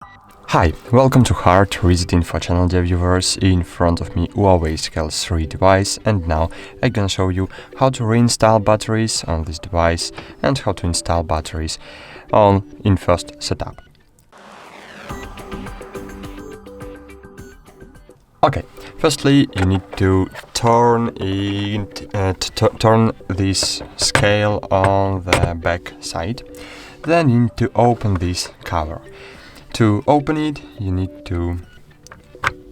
Hi, welcome to HardReset.Info channel, dear viewers. In front of me Huawei Scale 3 device, and now I'm gonna show you how to reinstall batteries on this device and how to install batteries in first setup. Okay, firstly you need to turn this scale on the back side. Then you need to open this cover. To open it, you need to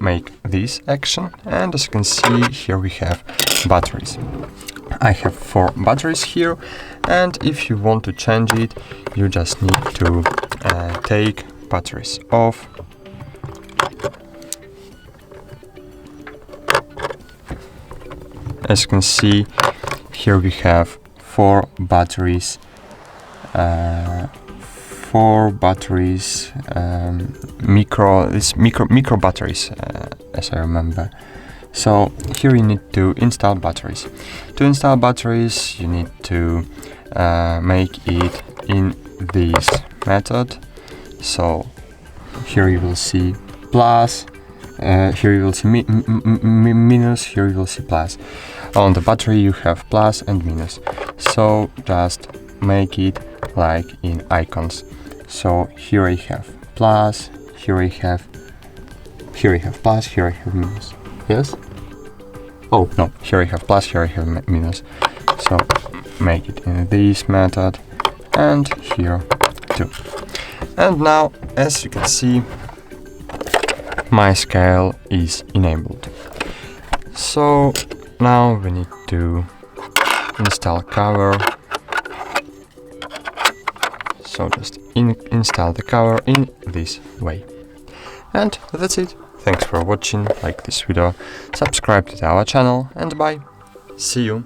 make this action, and as you can see, here we have batteries. I have 4 batteries here, and if you want to change it, you just need to take batteries off. As you can see, here we have 4 batteries. Micro batteries, as I remember. So here you need to install batteries. To install batteries, you need to make it in this method. So here you will see plus, here you will see minus, here you will see plus. On the battery you have plus and minus. So just make it like in icons. So here I have plus, here I have plus, here I have minus. Yes? Oh no, here I have plus, here I have minus. So make it in this method, and here too. And now, as you can see, my scale is enabled. So now we need to install cover. So just install the cover in this way. And that's it. Thanks for watching, like this video, subscribe to our channel, and bye. See you.